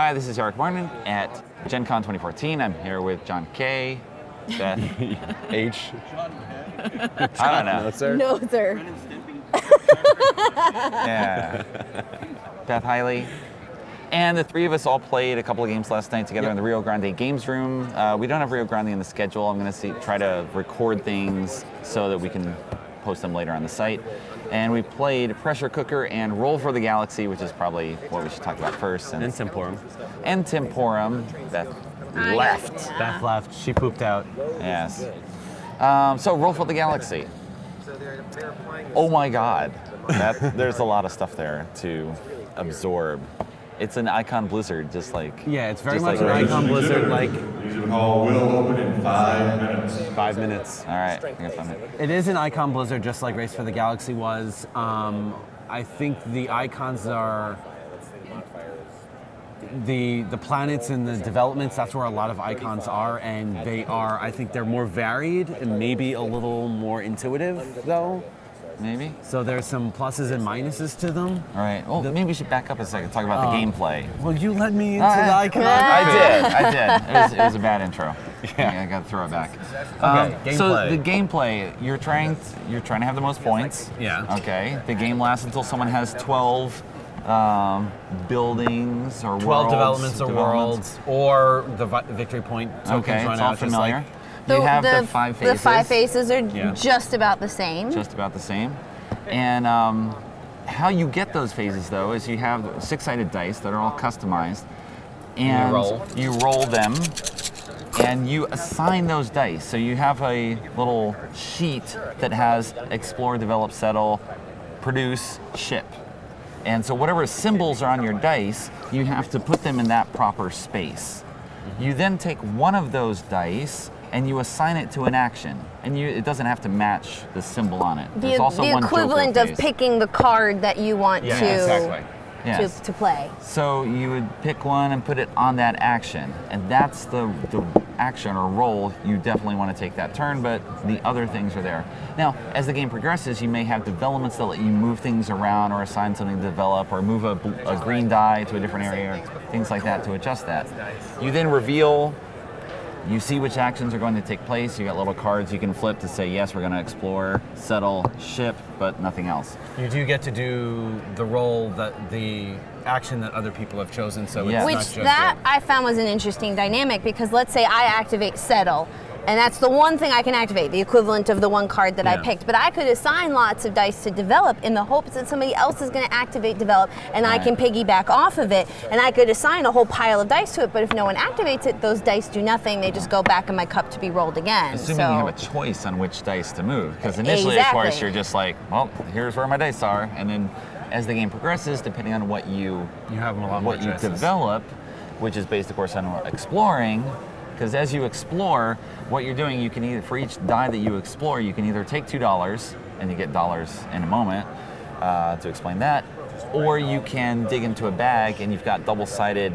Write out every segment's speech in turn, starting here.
Hi, this is Eric Martin at Gen Con 2014. I'm here with John K, Beth H. I don't know. No, sir. No, sir. Yeah. Beth Hiley. And the three of us all played a couple of games last night together in the Rio Grande Games Room. We don't have Rio Grande in the schedule. I'm going to try to record things so that we can post them later on the site. And we played Pressure Cooker and Roll for the Galaxy, which is probably what we should talk about first. And Temporum. And Temporum. Beth left. Beth left. She pooped out. Yes. So Roll for the Galaxy. Oh my God. There's a lot of stuff there to absorb. It's an Icon Blizzard, just like... Yeah, it's very much an Icon Blizzard, like... Music hall will open in 5 minutes. 5 minutes. All right, I got 5 minutes. It is an Icon Blizzard, just like Race for the Galaxy was. I think the icons are... The planets and the developments, that's where a lot of icons are, and they are, I think they're more varied and maybe a little more intuitive, though. Maybe. So there's some pluses and minuses to them. All right. Well, maybe we should back up a second, talk about the gameplay. Well, you led me into the icon. I did. It was a bad intro. Yeah, I got to throw it back. Okay, so gameplay. the gameplay, you're trying to have the most points. Yeah. Okay. The game lasts until someone has 12 buildings or 12 developments or worlds, or the victory point tokens Okay, run it's out. all familiar. You have the 5 phases. The 5 phases are just about the same. Just about the same. And how you get those phases, though, is you have 6-sided dice that are all customized. And you roll them, and you assign those dice. So you have a little sheet that has explore, develop, settle, produce, ship. And so whatever symbols are on your dice, you have to put them in that proper space. You then take one of those dice and you assign it to an action, and it doesn't have to match the symbol on it. There's also the one equivalent Joker of phase. picking the card that you want to play. So you would pick one and put it on that action, and that's the action or roll. You definitely want to take that turn, but the other things are there. Now, as the game progresses, you may have developments that let you move things around or assign something to develop or move a green die to a different area, or things like that to adjust that. You then reveal. You see which actions are going to take place. You got little cards you can flip to say, yes, we're going to explore, settle, ship, but nothing else. You do get to do the role that the action that other people have chosen. So it's not just I found was an interesting dynamic, because let's say I activate settle, and that's the one thing I can activate, the equivalent of the one card that I picked. But I could assign lots of dice to develop in the hopes that somebody else is going to activate develop, and I can piggyback off of it. And I could assign a whole pile of dice to it, but if no one activates it, those dice do nothing. They just go back in my cup to be rolled again. Assuming you have a choice on which dice to move. Because initially, of course, you're just like, well, here's where my dice are. And then as the game progresses, depending on what you have a lot more choices. Develop, which is based, of course, on exploring. Because as you explore, what you're doing, you can either, for each die that you explore, you can either take $2, and you get dollars in a moment to explain that, or you can dig into a bag and you've got double-sided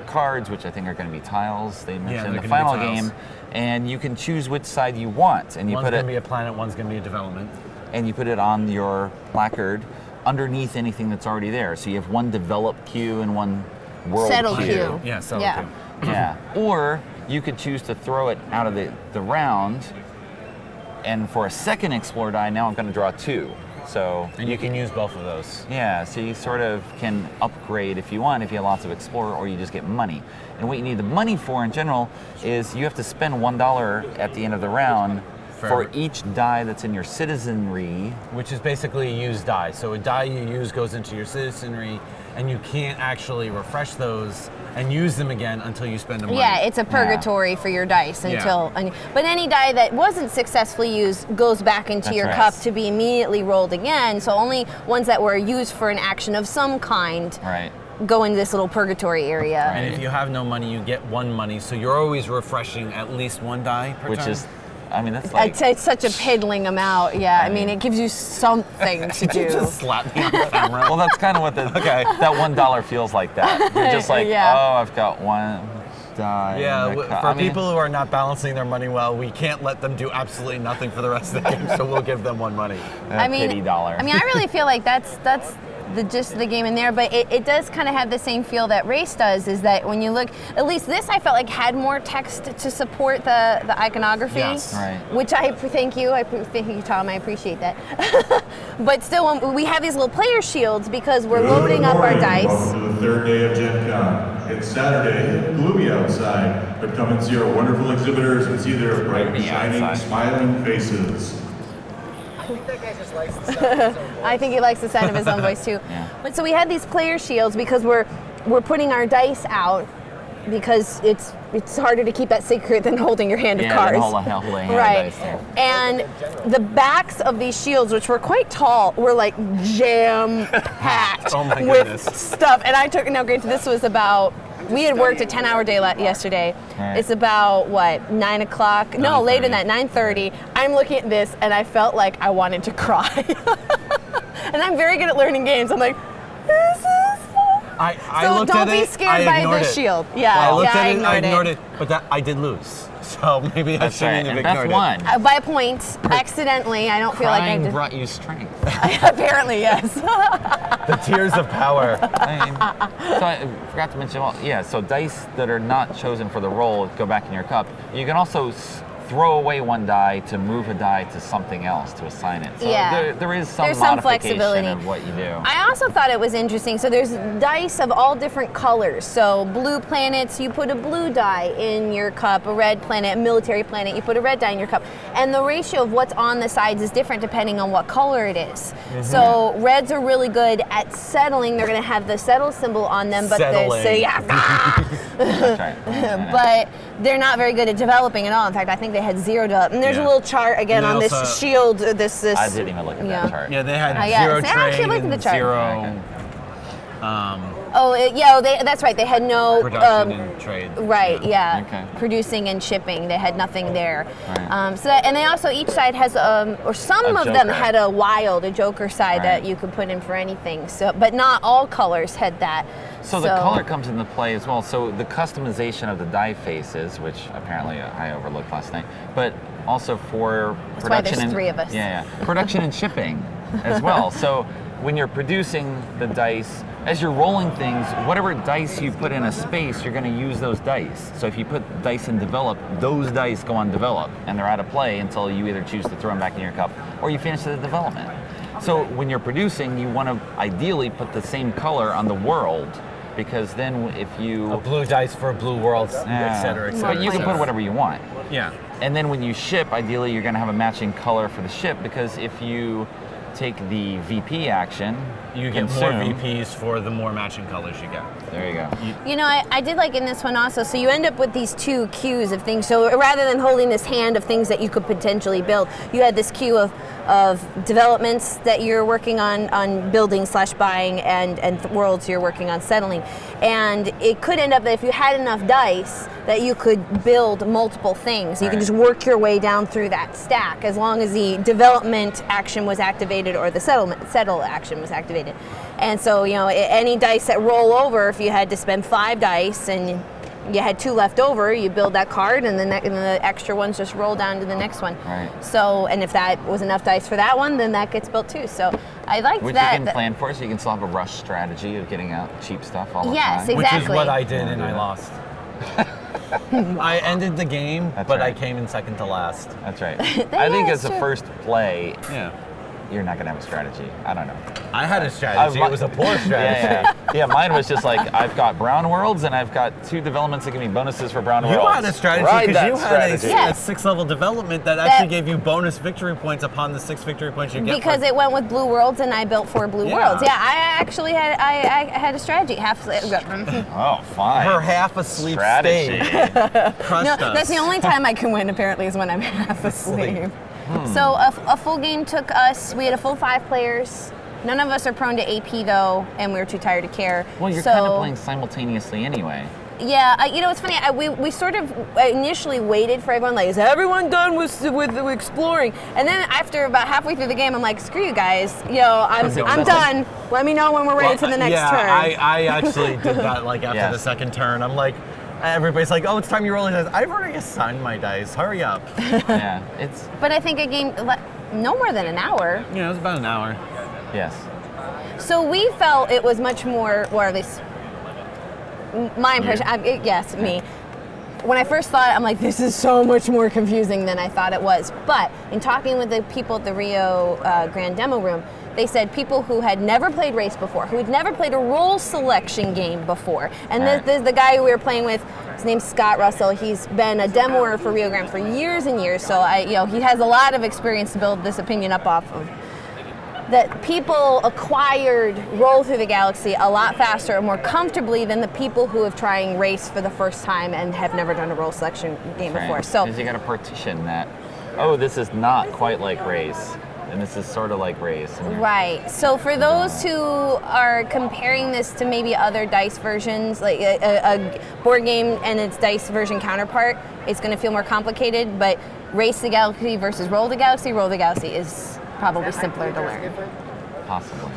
cards, which I think are going to be tiles, they mentioned in the final game, and you can choose which side you want. And you one's going to be a planet, one's going to be a development. And you put it on your placard underneath anything that's already there. So you have one develop queue and one world settle queue. Yeah, settle queue. Yeah. Or you could choose to throw it out of the round, and for a second explore die, now I'm going to draw 2. So and you can use both of those. Yeah, so you sort of can upgrade if you want, if you have lots of explore, or you just get money. And what you need the money for in general is you have to spend $1 at the end of the round for each die that's in your citizenry. Which is basically a used die. So a die you use goes into your citizenry, and you can't actually refresh those and use them again until you spend the money. Yeah, it's a purgatory for your dice until. But any die that wasn't successfully used goes back into your cup to be immediately rolled again. So only ones that were used for an action of some kind go into this little purgatory area. And if you have no money, you get 1 money. So you're always refreshing at least 1 die per turn. I mean, that's like... It's such a piddling amount, I mean, it gives you something to do. Just slap me on the camera. Well, that's kind of what that $1 feels like that. You're just like, oh, I've got 1 die. Yeah, for people who are not balancing their money well, we can't let them do absolutely nothing for the rest of the game, so we'll give them 1 money. Pity dollar. I mean, I really feel like that's the gist of the game in there, but it does kind of have the same feel that Race does, is that when you look, at least this I felt like had more text to support the iconography. Yes. Right. Which thank you, Tom, I appreciate that. But still, we have these little player shields because we're loading up our dice. Welcome to the third day of Gen Con. It's Saturday, gloomy outside, but come and see our wonderful exhibitors and see their bright, Gloomy shining, outside. smiling faces. I think that guy just likes the sound of his own voice. I think he likes the sound of his own voice too. Yeah. But so we had these player shields because we're putting our dice out because it's harder to keep that secret than holding your hand of Yeah, cards. then hold a hand of Right. dice there. And the backs of these shields, which were quite tall, were like jam packed Oh my with goodness. stuff. And I took, now granted, this was about, we had worked a 10-hour day yesterday. Right. It's about, what, 9 o'clock? No, later than that, 9:30. I'm looking at this and I felt like I wanted to cry. And I'm very good at learning games. I'm like, this is I so looked don't at be it, scared I by ignored the it. shield. Yeah, I looked yeah, at it, I ignored it. it, but that I did lose. So maybe I That's right. shouldn't have And ignored Beth won. By a point, accidentally. I don't feel like I Crying did. brought you strength. Apparently, yes. it. The tears of power. I mean, so I forgot to mention, so dice that are not chosen for the roll go back in your cup. You can also throw away one die to move a die to something else to assign it. So Yeah. there is some There's some modification flexibility. of what you do. I also thought it was interesting. So there's dice of all different colors. So blue planets, you put a blue die in your cup. A red planet, a military planet, you put a red die in your cup. And the ratio of what's on the sides is different depending on what color it is. So reds are really good at settling. They're going to have the settle symbol on them, but Settling. That's right. but they're not very good at developing at all. In fact, I think they had 0 development. And there's a Yeah. little chart again And on they this also- shield. This. I didn't even look at yeah. that chart. Yeah, they had yeah. zero See, I actually trade looked at the and chart. zero Oh, that's right. They had no production and trade. Right, yeah. Okay. Producing and shipping. They had nothing there. Right. And they also, each side has, or some A of them joker. had a joker side that Right. you could put in for anything. So, but not all colors had that. So the color comes into play as well. So the customization of the die faces, which apparently I overlooked last night, but also for That's why production there's and 3 of us. Yeah, production and shipping as well. So when you're producing the dice, as you're rolling things, whatever dice you put in a space, you're going to use those dice. So if you put dice in develop, those dice go on develop, and they're out of play until you either choose to throw them back in your cup or you finish the development. So when you're producing, you want to ideally put the same color on the world, because then if you A blue dice for a blue world, Yeah. et cetera, et cetera. But you can put whatever you want. Yeah. And then when you ship, ideally you're going to have a matching color for the ship, because if you take the VP action, You get more consume- VPs for the more matching colors you get. There you go. You know, I did like in this one also, so you end up with these 2 queues of things. So rather than holding this hand of things that you could potentially build, you had this queue of developments that you're working on building / buying, and worlds you're working on settling. And it could end up that if you had enough dice, that you could build multiple things. You can Right. just work your way down through that stack as long as the development action was activated or the settle action was activated. And so, you know, any dice that roll over, if you had to spend 5 dice and you had 2 left over, you build that card, and then the extra ones just roll down to the next one. Right. So, and if that was enough dice for that one, then that gets built too. So I liked Which that. you can plan for, so you can still have a rush strategy of getting out cheap stuff all the Yes, time. exactly. Which is what I did, and I lost. I ended the game, That's but I right. came in second to last. That's right. I think that's as a true. first play, Yeah. you're not going to have a strategy. I don't know. I had a strategy. It was a poor strategy. Yeah, mine was just like, I've got brown worlds and I've got 2 developments that give me bonuses for brown You worlds. had a strategy Ride because that you had a, strategy. Yeah. 6-level development that actually gave you bonus victory points upon the 6 victory points you get. because it went with blue worlds, and I built 4 blue Yeah. worlds. Yeah, I actually had I had a strategy. Oh, fine. her half asleep strategy. state crushed No, us. that's the only time I can win. Apparently, is when I'm half asleep. So a full game took us. We had a full 5 players. None of us are prone to AP though, and we were too tired to care. Well, you're so, kind of playing simultaneously anyway. Yeah, you know, it's funny. We sort of initially waited for everyone. Like, is everyone done with exploring? And then after about halfway through the game, I'm like, screw you guys. You know, I'm done. Let me know when we're ready to the next turn. I actually did that like after Yes. the second turn. I'm like, everybody's like, oh, it's time you roll your dice. I've already assigned my dice. Hurry up. Yeah, it's, But I think a game no more than an hour. Yeah, it was about an hour. yes. So we felt it was much more, or at least my impression, me. When I first thought it, I'm like, this is so much more confusing than I thought it was. But in talking with the people at the Rio Grande demo room, they said people who had never played race before, who had never played a role selection game before, and the guy who we were playing with, his name's Scott Russell. He's been a demoer for Rio Grande for years and years, so he has a lot of experience to build this opinion up off of. That people acquired Roll Through the Galaxy a lot faster and more comfortably than the people who have trying race for the first time and have never done a role selection game before. So because you got to partition that. Oh, this is not quite like race, and this is sort of like race. Right. So for those who are comparing this to maybe other dice versions, like a board game and its dice version counterpart, it's going to feel more complicated. But Race the Galaxy versus Roll the Galaxy is probably simpler to learn.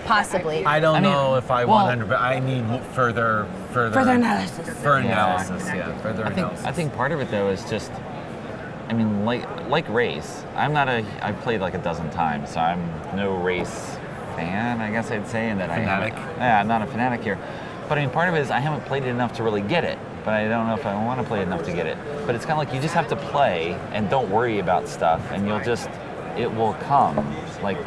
Possibly. I don't know if I 100, but I need further analysis. I think part of it though is just, I mean, like race. I've played like a dozen times, so I'm no race fan, I guess I'd say, and that fanatic. I'm not a fanatic here. But I mean, part of it is I haven't played it enough to really get it. But I don't know if I want to play it enough to get it. But it's kind of like you just have to play and don't worry about stuff, and it will come. Like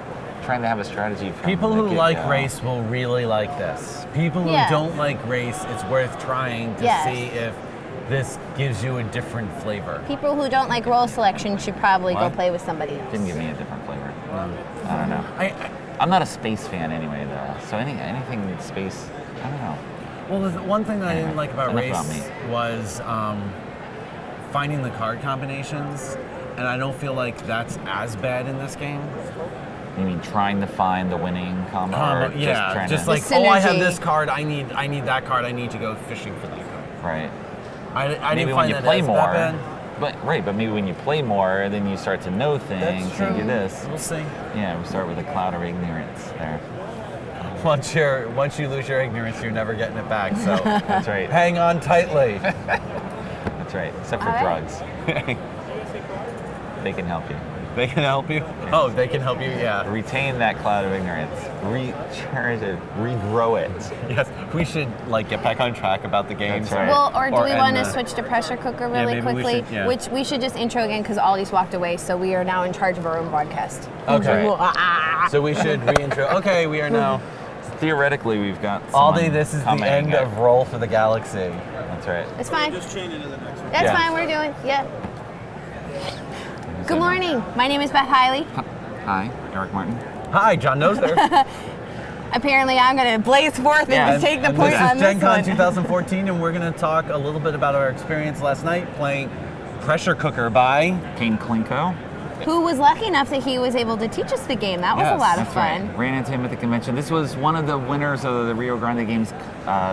trying to have a strategy. From people who like race will really like this. People who don't like race, it's worth trying to see if this gives you a different flavor. People who don't like role selection should probably go play with somebody else. Didn't give me a different flavor. I don't know. I'm not a space fan anyway, though. So anything space, I don't know. Well, the one thing that I didn't like about race was finding the card combinations. And I don't feel like that's as bad in this game. You mean trying to find the winning combo? Just like, I have this card, I need that card, I need to go fishing for that card. Right. I maybe didn't when find you that play as more, that bad. but maybe when you play more, then you start to know things. That's true. And you do this. We'll see. Yeah, we start with a cloud of ignorance there. Once you lose your ignorance, you're never getting it back. So that's right. Hang on tightly. That's right. Except for drugs. They can help you. They can help you? Oh, they can help you, yeah. Retain that cloud of ignorance. Cherish it. Regrow it. Yes, we should get back on track about the games. That's right. Well, or do we want to switch to pressure cooker really quickly? Which we should just intro again because Ollie's walked away, so we are now in charge of our own broadcast. Okay. So we should re-intro. Okay, we are now. Theoretically, we've got Aldi, this is the end of Roll for the Galaxy. That's right. It's fine. Just chain into the next one. That's fine, we're doing, Good morning. My name is Beth Hiley. Hi, Eric Martin. Hi, John Noser. Apparently, I'm going to blaze forth and take the point on this is Gen this Con one. 2014, and we're going to talk a little bit about our experience last night playing Pressure Cooker by Kane Klinko. Who was lucky enough that he was able to teach us the game. That was a lot of fun. Right. Ran into him at the convention. This was one of the winners of the Rio Grande Games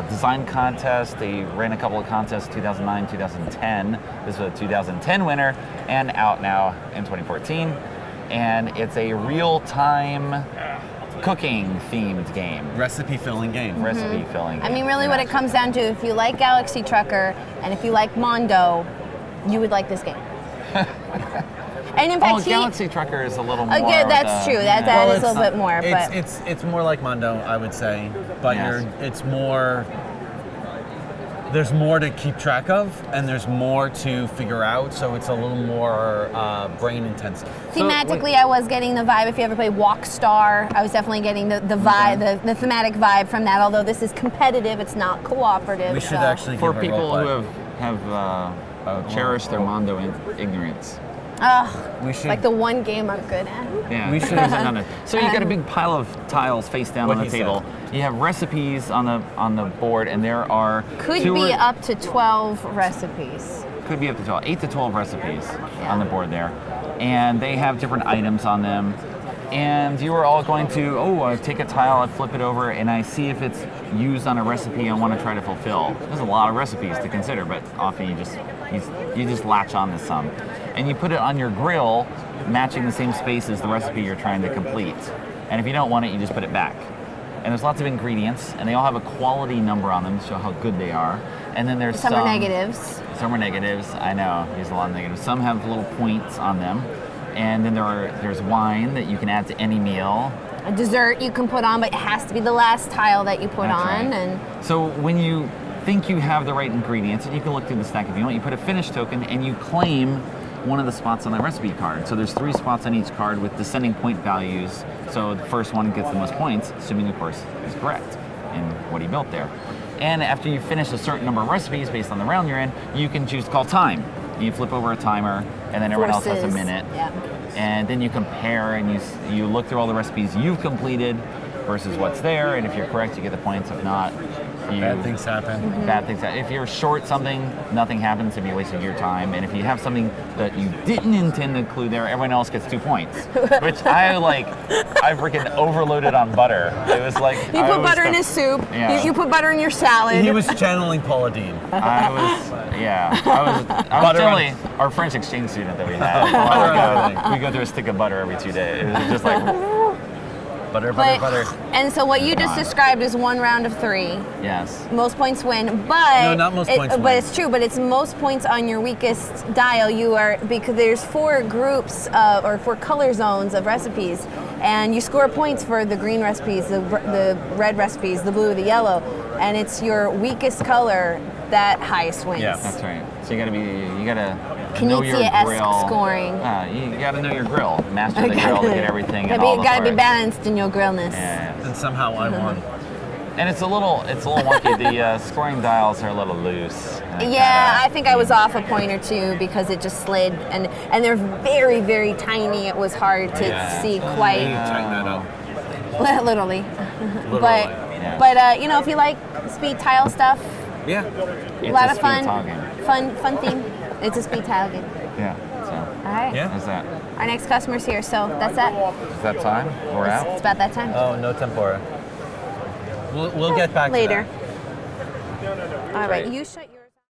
design contest. They ran a couple of contests, 2009, 2010. This was a 2010 winner and out now in 2014. And it's a real-time cooking themed game. Recipe filling game. Recipe filling game. I mean, really what it comes down to, if you like Galaxy Trucker and if you like Mondo, you would like this game. And in fact, Galaxy Trucker is a little more. That's true. That is a little bit more. But it's more like Mondo, I would say. But it's more. There's more to keep track of, and there's more to figure out. So it's a little more brain intensive. Thematically, I was getting the vibe. If you ever play Walk Star, I was definitely getting the vibe, the thematic vibe from that. Although this is competitive, it's not cooperative. We should actually for give people a who have cherished their Mondo ignorance. We should, like the one game I'm good at. Yeah. We should. So you got a big pile of tiles face down on the table. You have recipes on the board, and there are could be up to 12 recipes. Could be up to 12, 8 to 12 recipes on the board there, and they have different items on them. And you are all going to take a tile, I flip it over, and I see if it's used on a recipe I want to try to fulfill. There's a lot of recipes to consider, but often you just latch on to some. And you put it on your grill, matching the same space as the recipe you're trying to complete. And if you don't want it, you just put it back. And there's lots of ingredients, and they all have a quality number on them to show how good they are. And then there's some are negatives. Some are negatives. I know, there's a lot of negatives. Some have little points on them. And then there's wine that you can add to any meal. a dessert you can put on, but it has to be the last tile that you put That's on. right. And So when you think you have the right ingredients, and you can look through the stack if you want, you put a finish token and you claim one of the spots on the recipe card. So there's 3 spots on each card with descending point values. So the first one gets the most points, assuming of course is correct in what he built there. And after you finish a certain number of recipes based on the round you're in, you can choose to call time. You flip over a timer, and then everyone else has a forces. minute. Yeah. And then you compare and you look through all the recipes you've completed versus what's there, and if you're correct, you get the points. If not, Bad things happen. Bad things happen. If you're short something, nothing happens if you wasted your time. And if you have something that you didn't intend to include there, everyone else gets 2 points. Which I freaking overloaded on butter. It was like You put butter in his soup. Yeah. You put butter in your salad. He was channeling Paula Deen. I was generally our French exchange student that we had. a while ago. We go through a stick of butter every 2 days. It was just like Butter. And so what you just described is 1 round of 3. yes. Most points win, but No, not most points But win. it's true. But it's most points on your weakest dial. You are because there's 4 groups or 4 color zones of recipes, and you score points for the green recipes, the red recipes, the blue, the yellow, and it's your weakest color that highest wins. Yeah. That's right. So you gotta know your Knizia-esque grill. scoring. You gotta know your grill. Master the grill to get everything and all the Gotta be parts. balanced in your grillness. Yeah. And somehow I won. And it's a little wonky. The scoring dials are a little loose. Yeah, I think I was off a point or 2 because it just slid, and they're very, very tiny. It was hard to see quite Tighten that up. literally. Literally. But if you like speed tile stuff, Yeah. a lot of speed fun, tile game. fun theme. It's a speed tile game. Yeah. So All right. Yeah. that's that. Our next customer's here, so that's that. Is that time? We're out. It's about that time. Oh, no tempura. We'll get back Later. to that. All right, Great. you shut your.